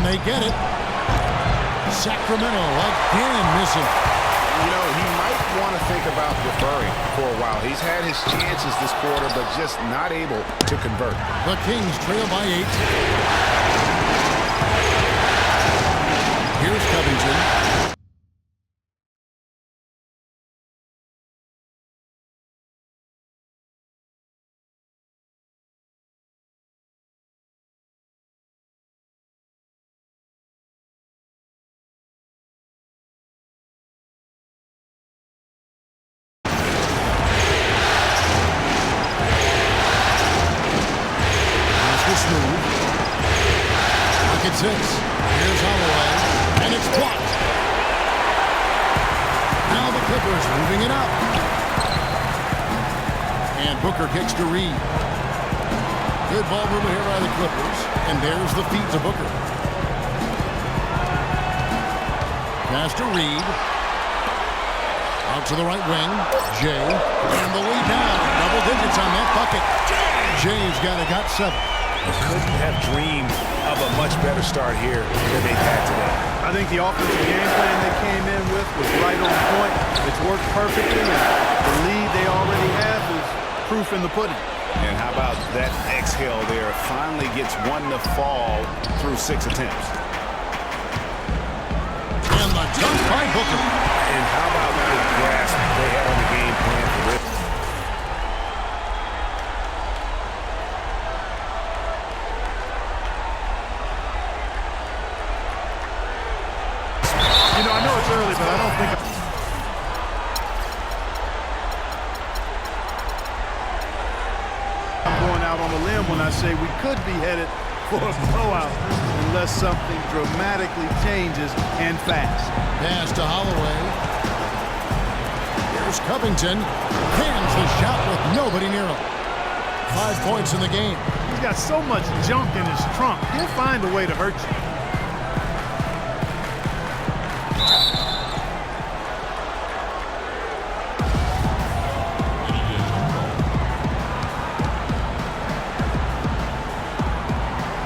And they get it. Sacramento again missing. You know, he might want to think about deferring for a while. He's had his chances this quarter, but just not able to convert. The Kings trail by 8. Here's Covington. Smooth. Pocket 6. Here's Holloway. And it's blocked. Now the Clippers moving it up. And Booker kicks to Reed. Good ball movement here by the Clippers. And there's the feed to Booker. Pass to Reed. Out to the right wing. Jay. And the lead down. Double digits on that bucket. Jay's got 7. Couldn't have dreamed of a much better start here than they've had today. I think the offensive game plan they came in with was right on point. It's worked perfectly, and the lead they already have is proof in the pudding. And how about that exhale there? Finally gets one to fall through 6 attempts. And the dunk by Booker. And how about the grasp they had on the game plan for this? You know, I know it's early, but I don't think I'm going out on a limb when I say we could be headed for a blowout unless something dramatically changes and fast. Pass to Holloway. Here's Covington. Cans the shot with nobody near him. 5 points in the game. He's got so much junk in his trunk. He'll find a way to hurt you.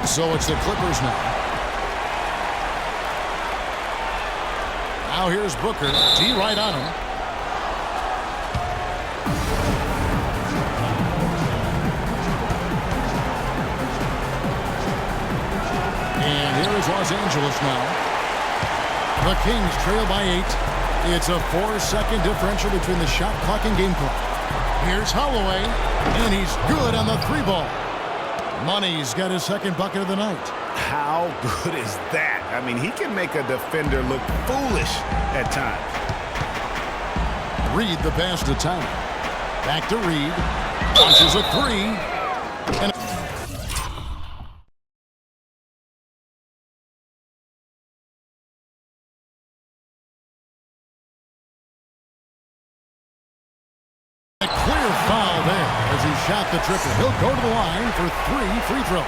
So it's the Clippers now. Now here's Booker. D right on him. And here is Los Angeles now. The Kings trail by 8. It's a 4-second differential between the shot clock and game clock. Here's Holloway. And he's good on the 3-ball. Money's got his second bucket of the night. How good is that? I mean, he can make a defender look foolish at times. Reed the pass to Tyler. Back to Reed. Launches a 3. And a clear foul there as he shot the triple. He'll go to the line for 3 free throws.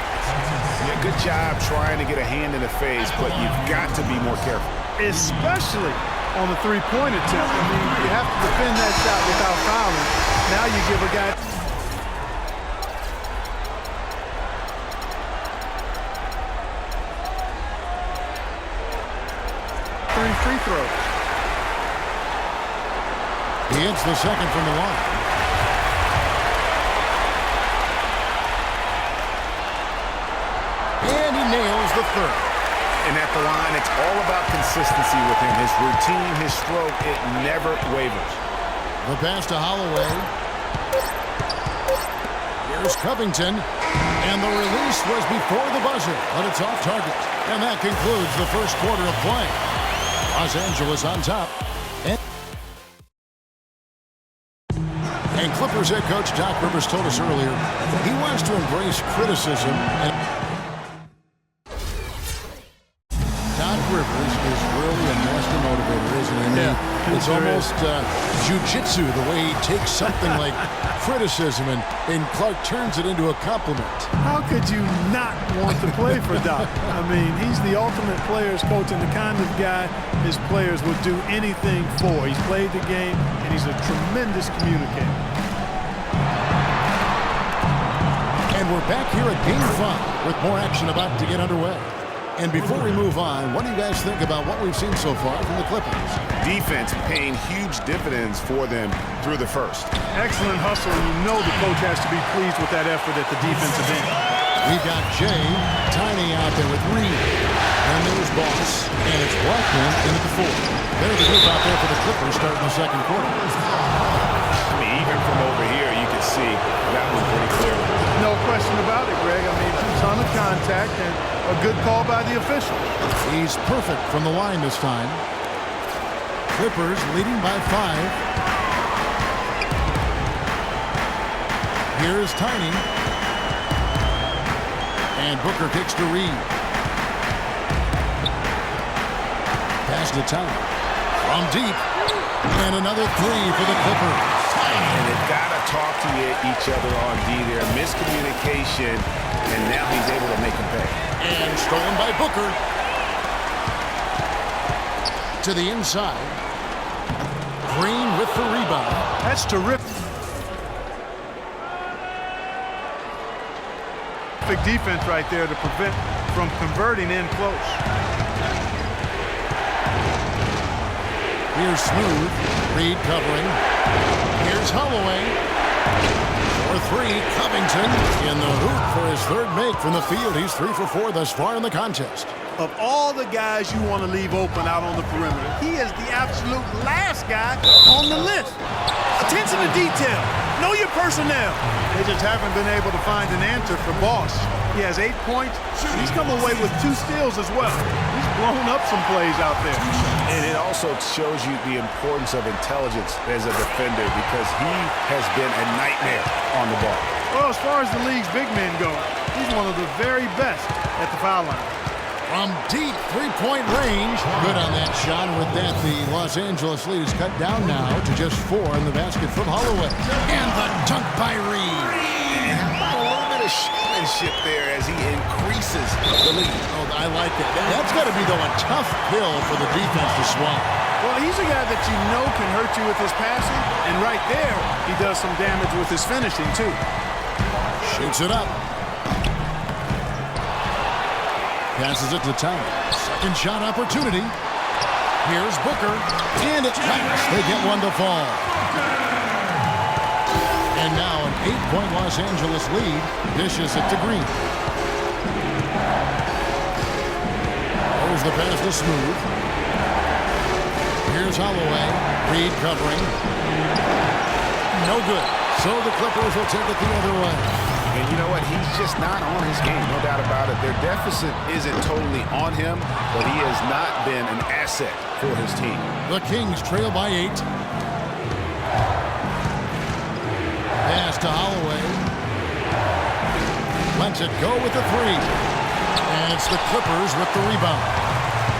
Yeah, good job trying to get a hand in the face, but you've got to be more careful. Especially on the three-point attempt. I mean, you have to defend that shot without fouling. Now you give a guy... 3 free throws. He hits the second from the line. And he nails the third. And at the line, it's all about consistency with him. His routine, his stroke, it never wavers. The pass to Holloway. Here's Covington. And the release was before the buzzer, but it's off target. And that concludes the first quarter of play. Los Angeles on top. And Clippers head coach Doc Rivers told us earlier he wants to embrace criticism. And Doc Rivers is really a master motivator, isn't he? Yeah, it's almost jiu-jitsu, the way he takes something like criticism and Clark turns it into a compliment. How could you not want to play for Doc? I mean, he's the ultimate players coach and the kind of guy his players would do anything for. He's played the game, and he's a tremendous communicator. And we're back here at Game 5 with more action about to get underway. And before we move on, what do you guys think about what we've seen so far from the Clippers? Defense paying huge dividends for them through the first. Excellent hustle, and you know the coach has to be pleased with that effort at the defensive end. We've got Jay, Tiny out there with Reed. Then there's Boss, and it's Blackman in at the 4. There's the group out there for the Clippers starting the second quarter. I mean, even from over here, you can see that one pretty clearly. No question about it, Greg. I mean, a ton of contact and a good call by the official. He's perfect from the line this time. Clippers leading by 5. Here's Tiny. And Booker kicks to Reed. Pass to Towns. From deep. And another 3 for the Clippers. And they've got to talk to each other on D there. Miscommunication, and now he's able to make them pay. And stolen by Booker. To the inside. Green with the rebound. That's terrific. Big defense right there to prevent from converting in close. Here's Smooth. Reed covering. Here's Holloway. For 3, Covington in the hoop for his third make from the field. He's 3 for 4 thus far in the contest. Of all the guys you want to leave open out on the perimeter, he is the absolute last guy on the list. Attention to detail. Know your personnel. They just haven't been able to find an answer for Boss. He has 8 points. He's come away with 2 steals as well. He's blown up some plays out there. And it also shows you the importance of intelligence as a defender because he has been a nightmare on the ball. Well, as far as the league's big men go, he's one of the very best at the foul line. From deep three-point range. Good on that shot. With that, the Los Angeles lead is cut down now to just 4 in the basket from Holloway. And the dunk by Reed. A little bit of showmanship there as he increases the lead. Oh, I like that. That's got to be, though, a tough pill for the defense to swallow. Well, he's a guy that you know can hurt you with his passing, and right there, he does some damage with his finishing, too. Shoots it up. Passes it to Towns. Second shot opportunity. Here's Booker. And it counts. They get one to fall. And now an 8-point Los Angeles lead. Dishes it to Green. There's the pass to Smooth. Here's Holloway. Reed covering. No good. So the Clippers will take it the other way. And you know what? He's just not on his game, no doubt about it. Their deficit isn't totally on him, but he has not been an asset for his team. The Kings trail by 8. Pass to Holloway. Lets it go with the 3. And it's the Clippers with the rebound.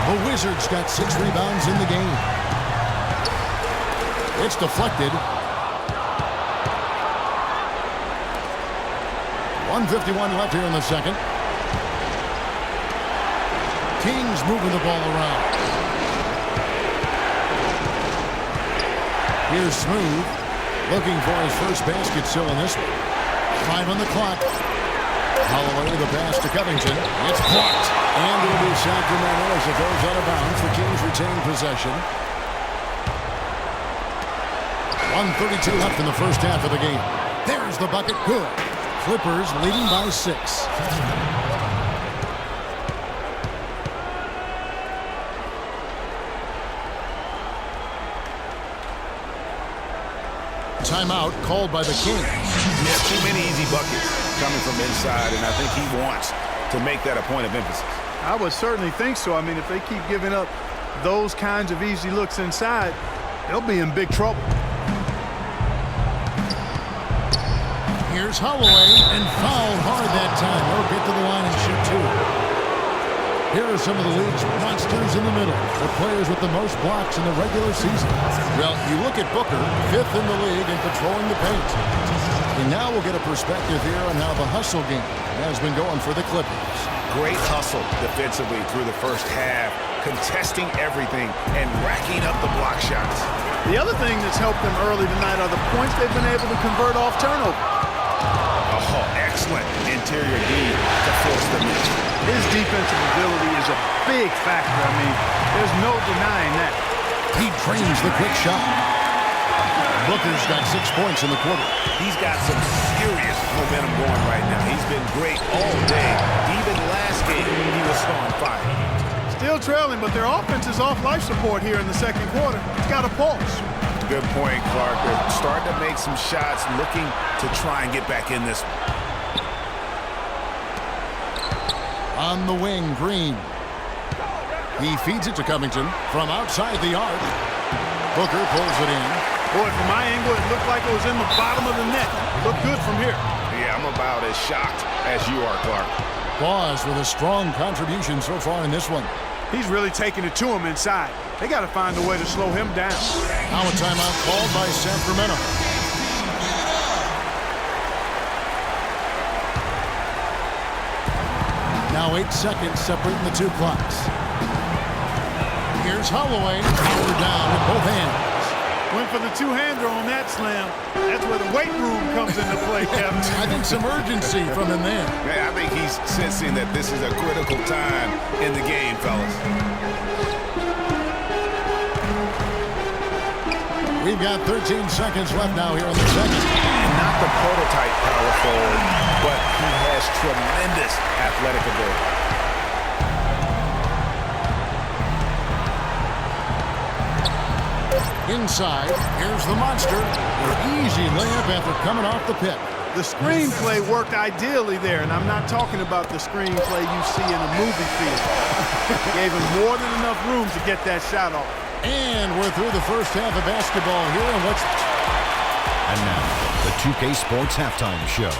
The Wizards got 6 rebounds in the game. It's deflected. 1:51 left here in the second. Kings moving the ball around. Here's Smooth. Looking for his first basket still in this one. 5 on the clock. Holloway with the pass to Covington. It's blocked. And it'll be Sacramento as it goes out of bounds. The Kings retain possession. 1:32 left in the first half of the game. There's the bucket. Good. Clippers leading by 6. Timeout called by the Kings. Yeah, too many easy buckets coming from inside, and I think he wants to make that a point of emphasis. I would certainly think so. I mean, if they keep giving up those kinds of easy looks inside, they'll be in big trouble. Here's Holloway, and fouled hard that time. He'll get to the line and shoot 2. Here are some of the league's monsters in the middle, the players with the most blocks in the regular season. Well, you look at Booker, 5th in the league in patrolling the paint. And now we'll get a perspective here on how the hustle game has been going for the Clippers. Great hustle defensively through the first half, contesting everything and racking up the block shots. The other thing that's helped them early tonight are the points they've been able to convert off turnover. Oh, excellent interior D to force them in. His defensive ability is a big factor. I mean, there's no denying that. He trains the quick shot. Booker's got 6 points in the quarter. He's got some serious momentum going right now. He's been great all day. Even last game, he was on fire. Still trailing, but their offense is off life support here in the second quarter. It's got a pulse. Good point, Clark. They're starting to make some shots, looking to try and get back in this. On the wing, Green. He feeds it to Covington from outside the arc. Booker pulls it in. Boy, from my angle, it looked like it was in the bottom of the net. Looked good from here. Yeah, I'm about as shocked as you are, Clark. Claus with a strong contribution so far in this one. He's really taking it to him inside. They got to find a way to slow him down. Now a timeout called by Sacramento. Now 8 seconds separating the two clocks. Here's Holloway. Power down with both hands. Went for the two-hander on that slam. That's where the weight room comes into play, Kevin. I think some urgency from him there. Yeah, I think he's sensing that this is a critical time in the game, fellas. We've got 13 seconds left now here in the second. Not the prototype power forward, but he has tremendous athletic ability. Inside, here's the monster. An easy layup after coming off the pick. The screenplay worked ideally there, and I'm not talking about the screenplay you see in a movie theater. Gave him more than enough room to get that shot off. And we're through the first half of basketball here. And now, the 2K Sports Halftime Show.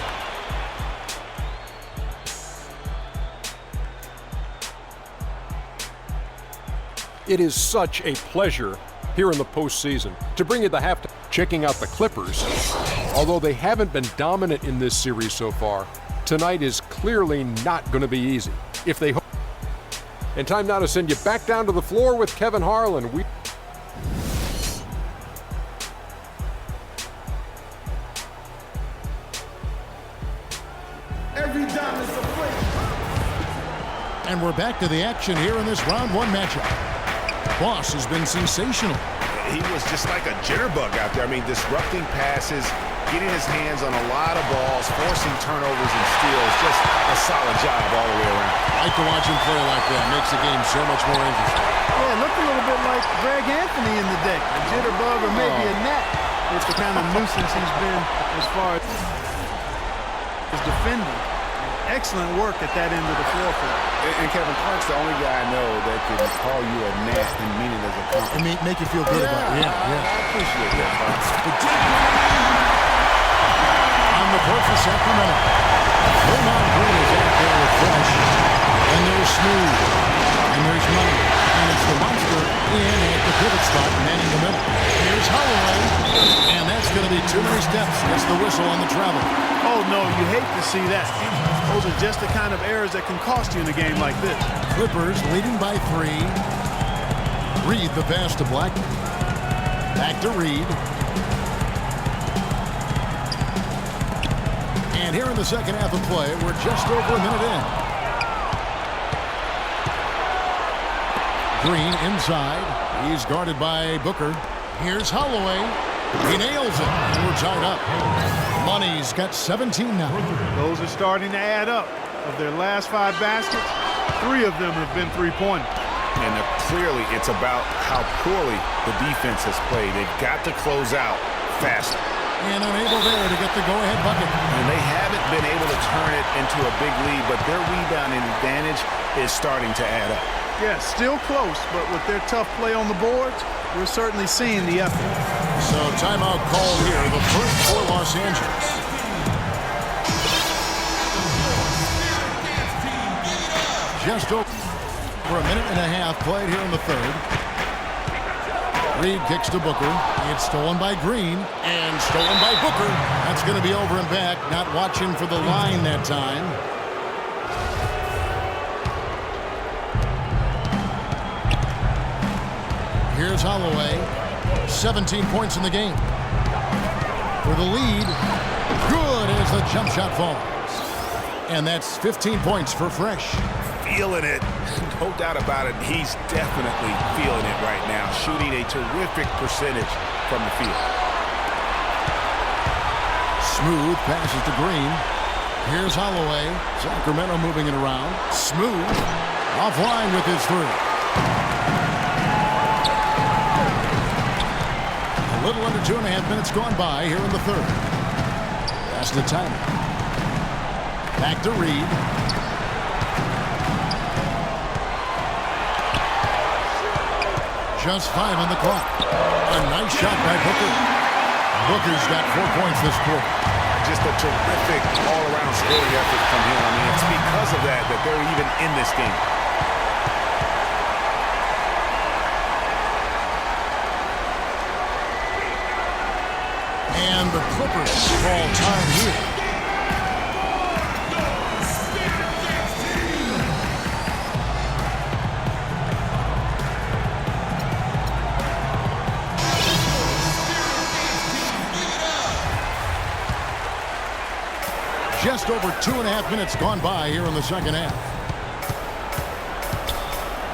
It is such a pleasure here in the postseason to bring you the halftime. Checking out the Clippers. Although they haven't been dominant in this series so far, tonight is clearly not going to be easy. If they hope. And time now to send you back down to the floor with Kevin Harlan. Every dime is a play. And we're back to the action here in this round one matchup. Boss has been sensational. He was just like a jitterbug out there. I mean, disrupting passes, getting his hands on a lot of balls, forcing turnovers and steals. Just a solid job all the way around. I like to watch him play like that. Makes the game so much more interesting. Yeah, it looked a little bit like Greg Anthony in the day. A jitterbug or maybe a net. It's the kind of nuisance he's been as far as his defending. Excellent work at that end of the floor for him. And Kevin Clark's the only guy I know that can call you a gnat and mean it as a compliment. And make you feel good about it. Yeah. I appreciate that, Clark. On the court for Sacramento. Draymond Green is out there with Fresh. And there's Smooth. And there's Money. And it's the monster in at the pivot spot, manning the middle. Here's Holloway. And that's going to be too many steps. That's the whistle on the travel. Oh, no, you hate to see that. Those are just the kind of errors that can cost you in a game like this. Clippers leading by 3. Reed the pass to Black. Back to Reed. And here in the second half of play, we're just over a minute in. Green inside. He's guarded by Booker. Here's Holloway. He nails it, and we're tied up. Money's got 17 now. Those are starting to add up. Of their last 5 baskets, 3 of them have been three-pointers. And clearly it's about how poorly the defense has played. They've got to close out faster. And unable there to get the go-ahead bucket. And they haven't been able to turn it into a big lead, but their rebounding advantage is starting to add up. Yeah, still close, but with their tough play on the boards, we're certainly seeing the effort. So timeout call here, the first for Los Angeles. Just over a minute and a half played here in the third. Reed kicks to Booker. It's stolen by Green and stolen by Booker. That's going to be over and back. Not watching for the line that time. Here's Holloway. 17 points in the game. For the lead. Good as the jump shot falls. And that's 15 points for Fresh. feeling it. No doubt about it, he's definitely feeling it right now, shooting a terrific percentage from the field. Smooth passes to Green. Here's Holloway. Sacramento moving it around. Smooth. Offline with his three. A little under 2.5 minutes gone by here in the third. Pass to Tyler. Back to Reed. Just 5 on the clock. A nice shot by Booker. Booker's got 4 points this quarter. Just a terrific all-around scoring effort from him. I mean, it's because of that they're even in this game. And the Clippers call time here. Just over 2.5 minutes gone by here in the second half.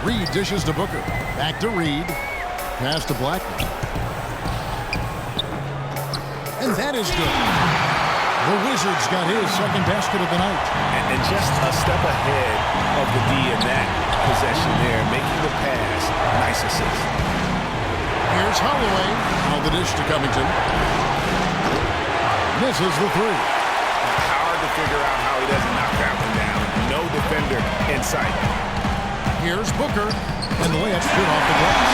Reed dishes to Booker. Back to Reed. Pass to Blackman. And that is good. The Wizards got his second basket of the night. And just a step ahead of the D in that possession there, making the pass. Nice assist. Here's Holloway. Now the dish to Covington. Misses the three. Hard to figure out how he doesn't knock that one down. No defender in sight. Here's Booker. And the layup's good off the glass.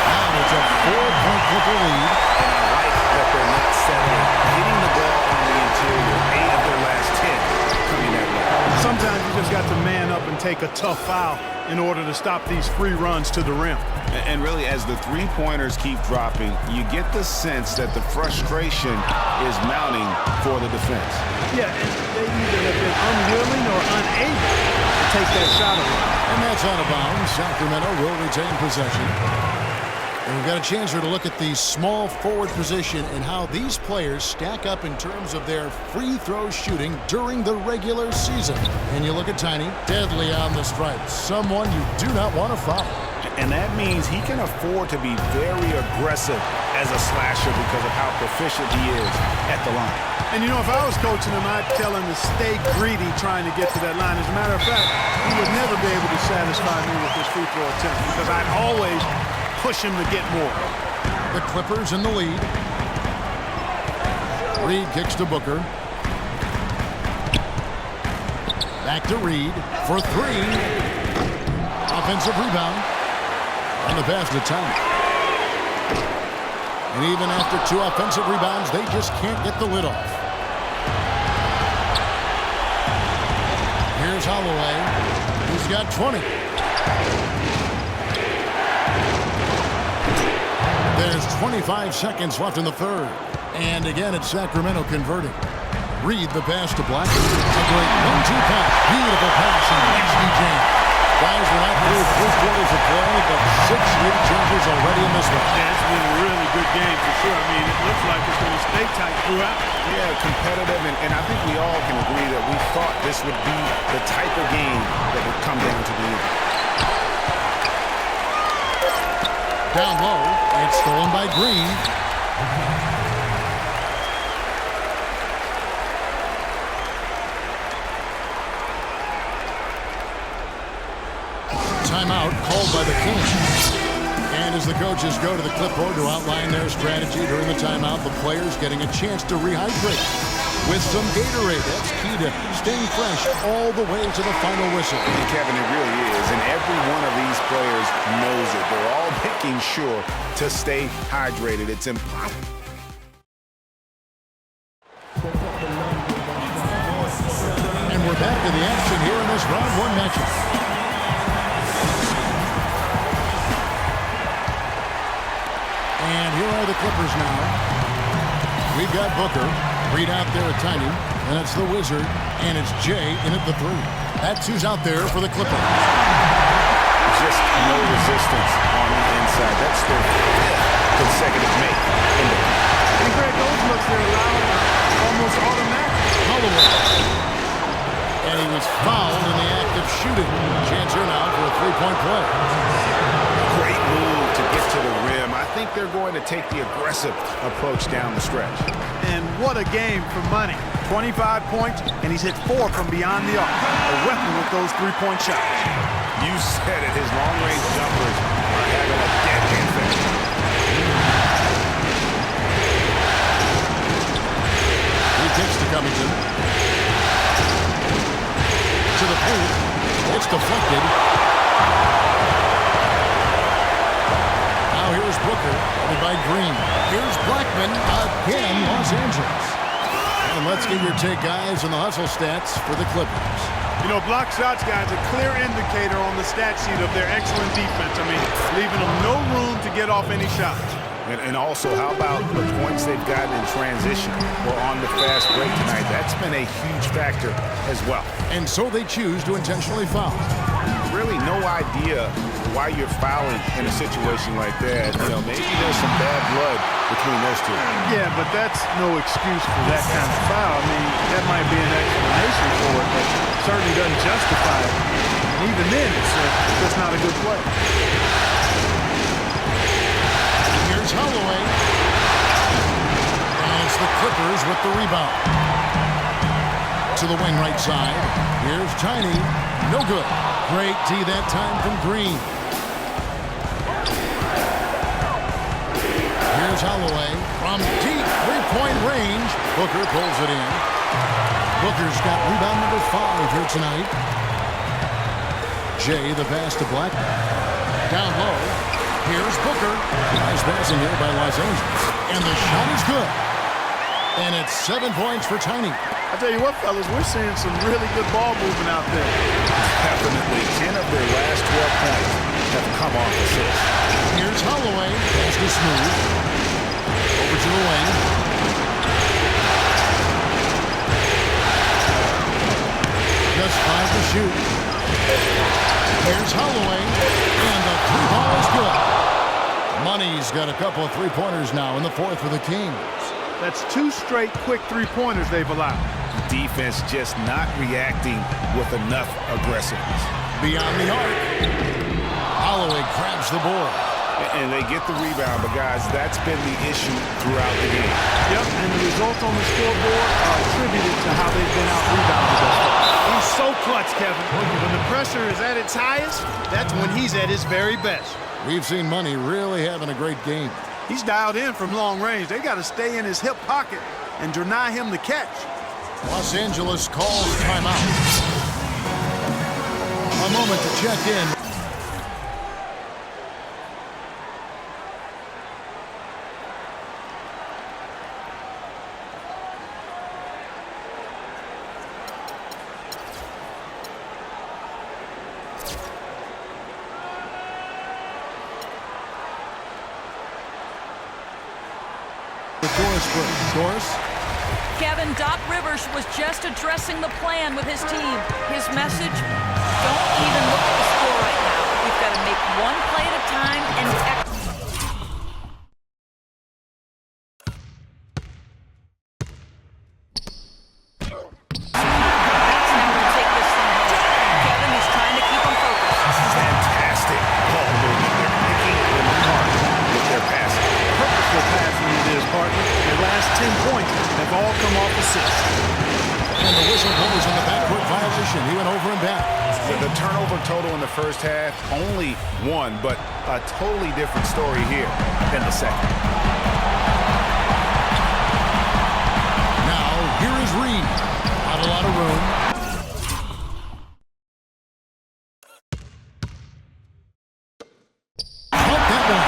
Now it's a 4-point Clipper lead. And I like that they're not settling. Hitting the ball on the interior. 8 of their last 10 coming that way. Sometimes you just got to man up and take a tough foul in order to stop these free runs to the rim. And really, as the three-pointers keep dropping, you get the sense that the frustration is mounting for the defense. Yeah, and they either have been unwilling or unable to take that shot away. And that's out of bounds. Sacramento will retain possession. And we've got a chance here to look at the small forward position and how these players stack up in terms of their free throw shooting during the regular season. And you look at Tiny, deadly on the stripes, someone you do not want to foul. And that means he can afford to be very aggressive as a slasher because of how proficient he is at the line. And you know, if I was coaching him, I'd tell him to stay greedy trying to get to that line. As a matter of fact, he would never be able to satisfy me with his free throw attempt because I'd always push him to get more. The Clippers in the lead. Reed kicks to Booker. Back to Reed for three. Offensive rebound. And the pass to Thomas. And even after 2 offensive rebounds, they just can't get the lid off. Here's Holloway. He's got 20. There's 25 seconds left in the third. And again, it's Sacramento converting. Reed the pass to Black. A great 1-2 pass. Beautiful pass and nasty jam. Guys, we're not through 3 quarters of play, but 6 lead changes already in this one. Yeah, it's been a really good game for sure. I mean, it looks like it's going to stay tight throughout. Yeah, competitive, and I think we all can agree that we thought this would be the type of game that would come down to the end. Down low, it's stolen by Green. Timeout called by the Kings. And as the coaches go to the clipboard to outline their strategy during the timeout, the players getting a chance to rehydrate with some Gatorade. That's key to staying fresh all the way to the final whistle. And Kevin, it really is. And every one of these players knows it. They're all making sure to stay hydrated. It's impossible. And we're back to the action here in this round 1 matchup. And here are the Clippers now. We've got Booker. Reed out there at Tiny. And it's the Wizard. And it's Jay in at the 3. That's who's out there for the Clippers. Just no resistance on the inside. That's their 5th consecutive make. And Greg, those looks they're allowed almost automatic. Holloway. And he was fouled in the act of shooting. shooting. Chance here now for a three-point play. Great move to get to the rim. I think they're going to take the aggressive approach down the stretch. And what a game for money. 25 points, and he's hit 4 from beyond the arc. A weapon with those three-point shots. You said it. His long-range jumpers are having a dead-hand finish. He kicks to Covington. To the paint. It's deflected. Now here's Booker, headed by Green. Here's Blackman, again, Los Angeles. And let's get your take, guys, on the hustle stats for the Clippers. You know, block shots, guys, a clear indicator on the stat sheet of their excellent defense. I mean, leaving them no room to get off any shots. And also, how about the points they've gotten in transition or on the fast break tonight? That's been a huge factor as well. And so they choose to intentionally foul. Really no idea why you're fouling in a situation like that. You know, maybe there's some bad blood between those two. Yeah, but that's no excuse for that kind of foul. I mean, that might be an explanation for it, but certainly doesn't justify it. And even then, it's just not a good play. Here's Holloway. And it's the Clippers with the rebound. To the wing right side. Here's Tiny. No good. Great D that time from Green. Here's Holloway from deep three-point range. Booker pulls it in. Booker's got rebound number 5 here tonight. Jay, the pass to Black. Down low. Here's Booker. Nice passing here by Los Angeles. And the shot is good. And it's 7 points for Tiny. I tell you what, fellas, we're seeing some really good ball movement out there. Definitely 10 of their last 12 points have come off assists. Here's Holloway. Pass to Smooth. Over to the wing. Just 5 to shoot. Here's Holloway. And the 3-ball is good. Money's got a couple of three-pointers now in the 4th for the Kings. That's 2 straight quick three-pointers they've allowed. Defense just not reacting with enough aggressiveness. Beyond the arc. Holloway grabs the board. And they get the rebound, but guys, that's been the issue throughout the game. Yep, and the results on the scoreboard are attributed to how they've been out-rebounded thus far. He's so clutch, Kevin. When the pressure is at its highest, that's when he's at his very best. We've seen Money really having a great game. He's dialed in from long range. They got to stay in his hip pocket and deny him the catch. Los Angeles calls timeout. A moment to check in. Doris. Kevin, Doc Rivers was just addressing the plan with his team. His message, don't even look at the score right now. We've got to make one play at a time and that's how we take this thing home. Kevin is trying to keep him focused. Fantastic ball movement. They're picking them apart with their passing. Purposeful passing it is, partner. Their last 10 points have all come off assists. And the whistle blows on the backcourt violation. He went over and back. The turnover total in the first half, only 1, but a totally different story here in the second. Now, here is Reed. Not a lot of room. Pump that one.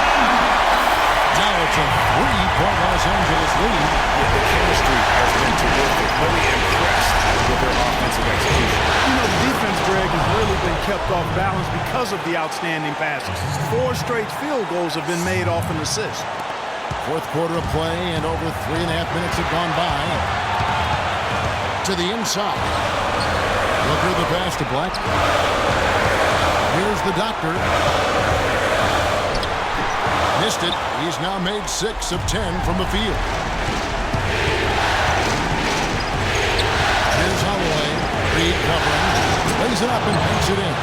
Now it's a 3-point Los Angeles lead. Yeah, the chemistry has been terrific. Really impressed with their offensive execution. You know, the defense, Greg, has really been kept off balance because of the outstanding passes. 4 straight field goals have been made off an assist. 4th quarter of play, and over 3.5 minutes have gone by. To the inside. Booker the pass to Black. Here's the doctor. Missed it. He's now made 6 of 10 from the field. Here's Holloway. Reed covering. Lays it up and banks it in.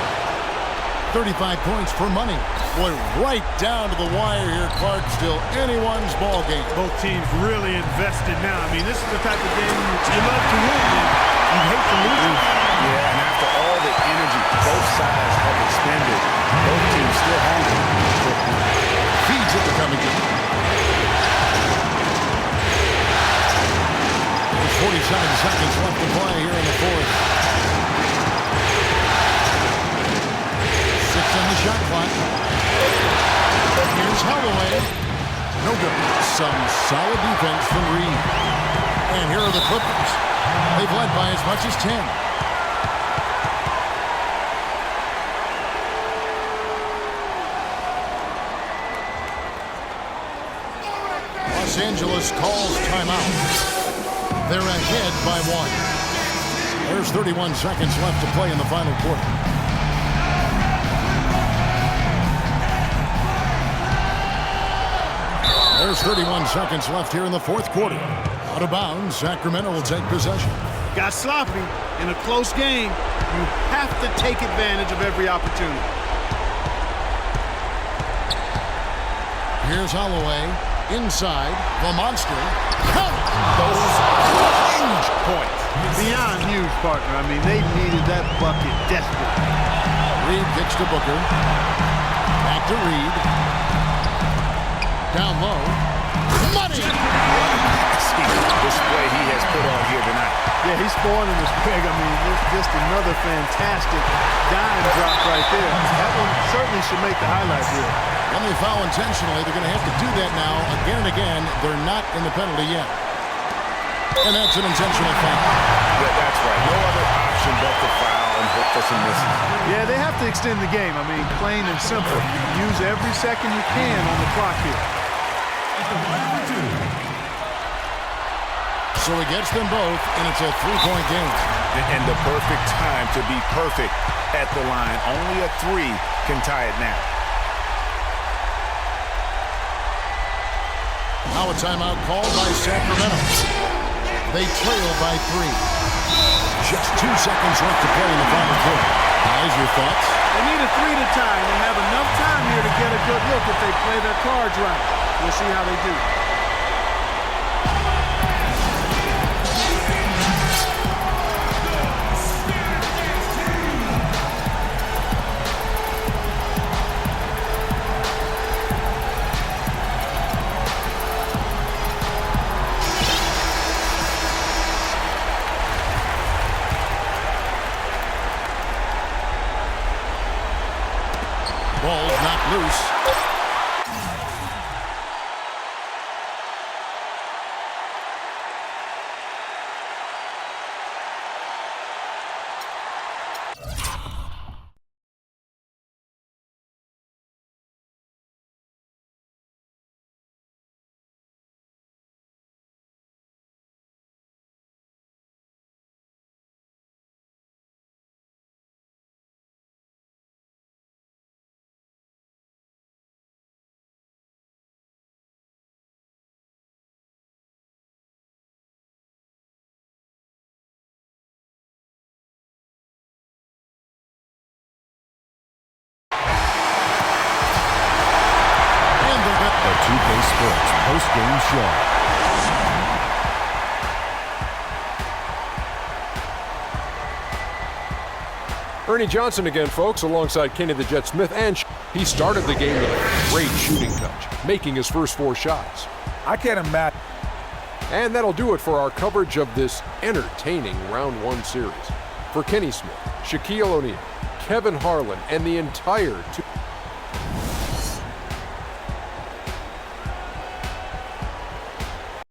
35 points for money. Boy, right down to the wire here, Clark. Still anyone's ball game. Both teams really invested now. I mean, this is the type of game you love to win. You hate to lose. Yeah, and after all the energy both sides have expended, both teams still hungry. Feeds it to Covington. There's 47 seconds left to play here in the fourth. 6 on the shot clock. Here's Holloway. No good. Some solid defense from Reed. And here are the Clippers. They've led by as much as 10. Los Angeles calls timeout. They're ahead by 1. There's 31 seconds left to play in the final quarter. There's 31 seconds left here in the fourth quarter. Out of bounds, Sacramento will take possession. Got sloppy in a close game. You have to take advantage of every opportunity. Here's Holloway. Inside, the monster. Those huge points. Beyond huge, partner. I mean, they needed that bucket desperately. Reed gets to Booker. Back to Reed. Down low. Money! Display he has put on here tonight. Yeah, he's spoiling this big. I mean, it's just another fantastic dime drop right there. That one certainly should make the highlight reel. When they foul intentionally, they're going to have to do that now again and again. They're not in the penalty yet. And that's an intentional foul. Yeah, that's right. No other option but to foul and hope for some misses. Yeah, they have to extend the game. I mean, plain and simple. Use every second you can on the clock here. So he gets them both, and it's a 3-point game. And the perfect time to be perfect at the line. Only a 3 can tie it now. Now a timeout called by Sacramento. They trail by 3. Just 2 seconds left to play in the final quarter. Guys, your thoughts? They need a 3 to tie, and they have enough time here to get a good look if they play their cards right. We'll see how they do. Ball's knocked loose. The 2K Sports post-game show. Ernie Johnson again, folks, alongside Kenny the Jet Smith, and he started the game with a great shooting touch, making his first 4 shots. I can't imagine. And that'll do it for our coverage of this entertaining Round 1 series. For Kenny Smith, Shaquille O'Neal, Kevin Harlan, and the entire